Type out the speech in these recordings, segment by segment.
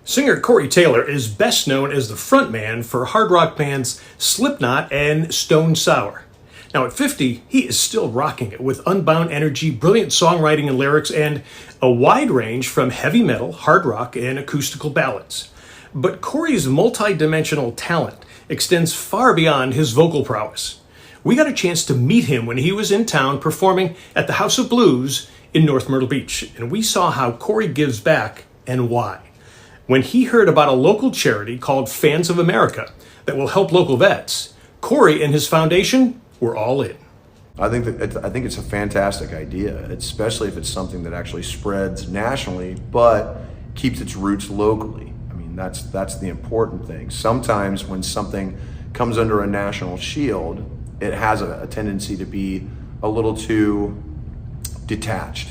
Singer Corey Taylor is best known as the frontman for hard rock bands Slipknot and Stone Sour. Now at 50, he is still rocking it with unbound energy, brilliant songwriting and lyrics, and a wide range from heavy metal, hard rock, and acoustical ballads. But Corey's multi-dimensional talent extends far beyond his vocal prowess. We got a chance to meet him when he was in town performing at the House of Blues in North Myrtle Beach, and we saw how Corey gives back and why. When he heard about a local charity called Fans of America that will help local vets, Corey and his foundation were all in. I think it's a fantastic idea, especially if it's something that actually spreads nationally, but keeps its roots locally. I mean, that's the important thing. Sometimes when something comes under a national shield, it has a tendency to be a little too detached.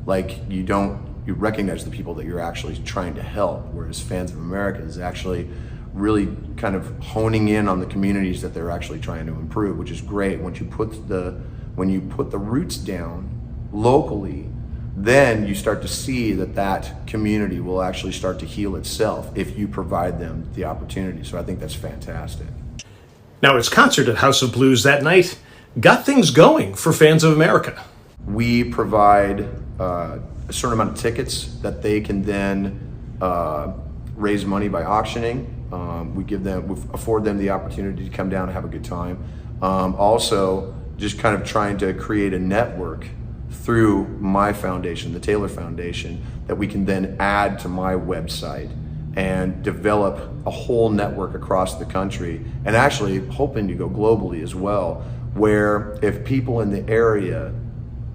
Like you recognize the people that you're actually trying to help, whereas Fans of America is actually really kind of honing in on the communities that they're actually trying to improve, which is great. When you put the roots down locally, then you start to see that community will actually start to heal itself if you provide them the opportunity. So I think that's fantastic. Now his concert at House of Blues that night got things going for Fans of America. We provide a certain amount of tickets that they can then raise money by auctioning. We afford them the opportunity to come down and have a good time. Also, just kind of trying to create a network through my foundation, the Taylor Foundation, that we can then add to my website and develop a whole network across the country, and actually hoping to go globally as well, where if people in the area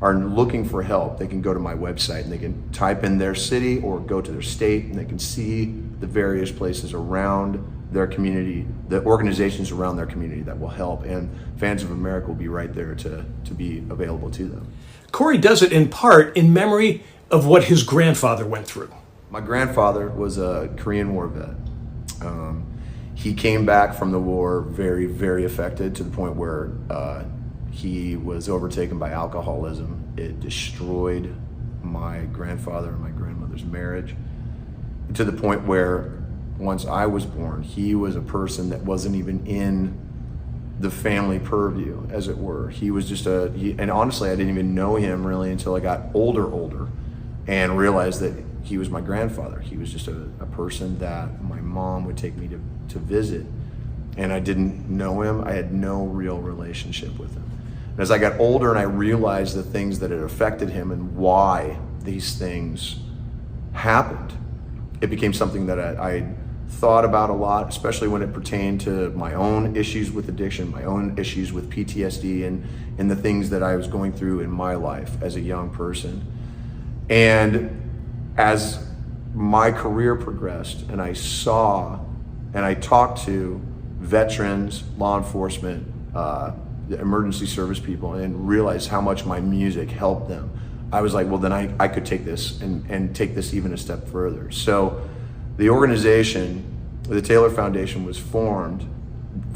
are looking for help, they can go to my website and they can type in their city or go to their state, and they can see the various places around their community, the organizations around their community that will help, and Fans of America will be right there to be available to them. Corey does it in part in memory of what his grandfather went through. My grandfather was a Korean War vet. He came back from the war very, very affected, to the point where he was overtaken by alcoholism. It destroyed my grandfather and my grandmother's marriage, to the point where once I was born, he was a person that wasn't even in the family purview, as it were. He was just and honestly, I didn't even know him really until I got older and realized that he was my grandfather. He was just a person that my mom would take me to visit, and I didn't know him. I had no real relationship with him. And as I got older and I realized the things that had affected him and why these things happened, it became something that I thought about a lot, especially when it pertained to my own issues with addiction, my own issues with PTSD, and the things that I was going through in my life as a young person. And as my career progressed and I saw and I talked to veterans, law enforcement, the emergency service people, and realized how much my music helped them, I was like, well, then I could take this and take this even a step further. So the organization, the Taylor Foundation, was formed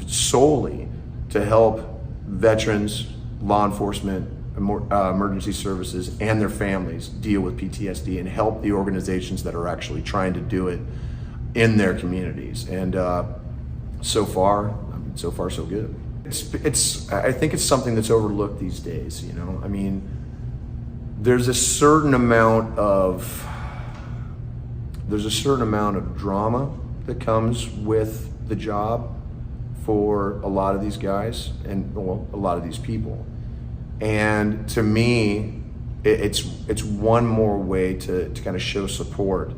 solely to help veterans, law enforcement, emergency services, and their families deal with PTSD, and help the organizations that are actually trying to do it in their communities. And so far so good. I think it's something that's overlooked these days. You know, I mean, there's a certain amount of drama that comes with the job for a lot of these guys and a lot of these people. And to me, it's one more way to kind of show support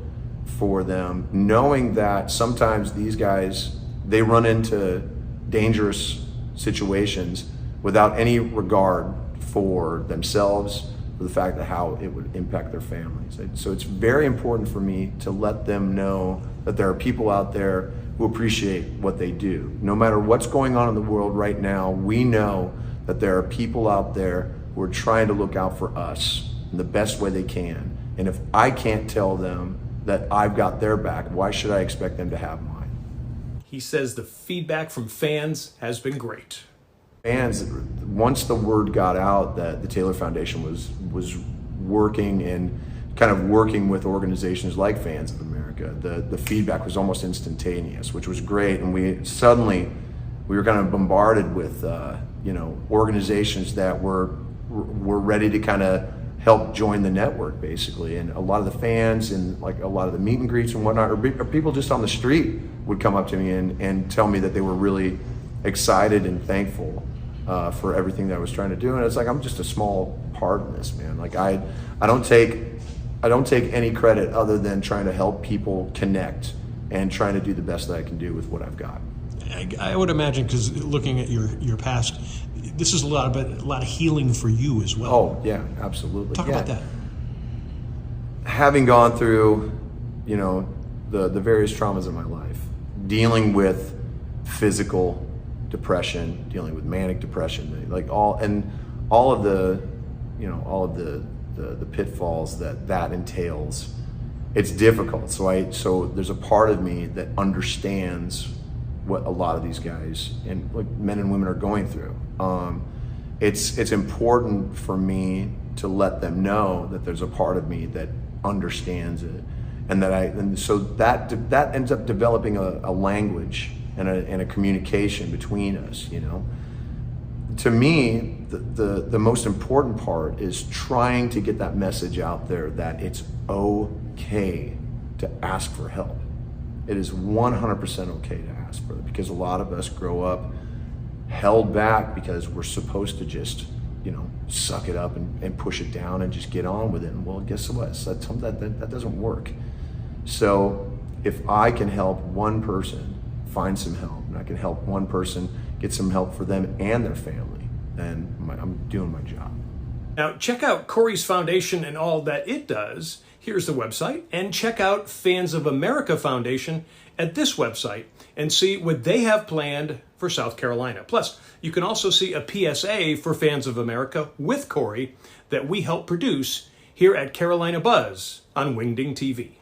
for them, knowing that sometimes these guys, they run into dangerous situations without any regard for themselves, for the fact that how it would impact their families. So it's very important for me to let them know that there are people out there who appreciate what they do. No matter what's going on in the world right now, we know that there are people out there who are trying to look out for us in the best way they can. And if I can't tell them that I've got their back, why should I expect them to have mine? He says the feedback from fans has been great. Fans, once the word got out that the Taylor Foundation was working and kind of working with organizations like Fans of America, the feedback was almost instantaneous, which was great. And we were kind of bombarded with organizations that were ready to kind of help join the network, basically. And a lot of the fans and like a lot of the meet and greets and whatnot, or people just on the street would come up to me and tell me that they were really excited and thankful for everything that I was trying to do. And it's like, I'm just a small part in this, man. Like I don't take any credit other than trying to help people connect and trying to do the best that I can do with what I've got. I would imagine, because looking at your past, this is a lot of healing for you as well. Oh yeah, absolutely. Talk about that. Having gone through, the various traumas of my life, dealing with physical depression, dealing with manic depression, all of the pitfalls that entails. It's difficult. So there's a part of me that understands what a lot of these guys and like men and women are going through. It's important for me to let them know that there's a part of me that understands it, and so that ends up developing a language and a communication between us. To me, the most important part is trying to get that message out there that it's okay to ask for help. It is 100% okay to ask for it, because a lot of us grow up held back because we're supposed to just, suck it up and push it down and just get on with it. And well, guess what? That doesn't work. So if I can help one person find some help, and I can help one person get some help for them and their family, then I'm doing my job. Now, check out Corey's foundation and all that it does. Here's the website. And check out Fans of America Foundation at this website and see what they have planned for South Carolina. Plus, you can also see a PSA for Fans of America with Corey that we help produce here at Carolina Buzz on WingDing TV.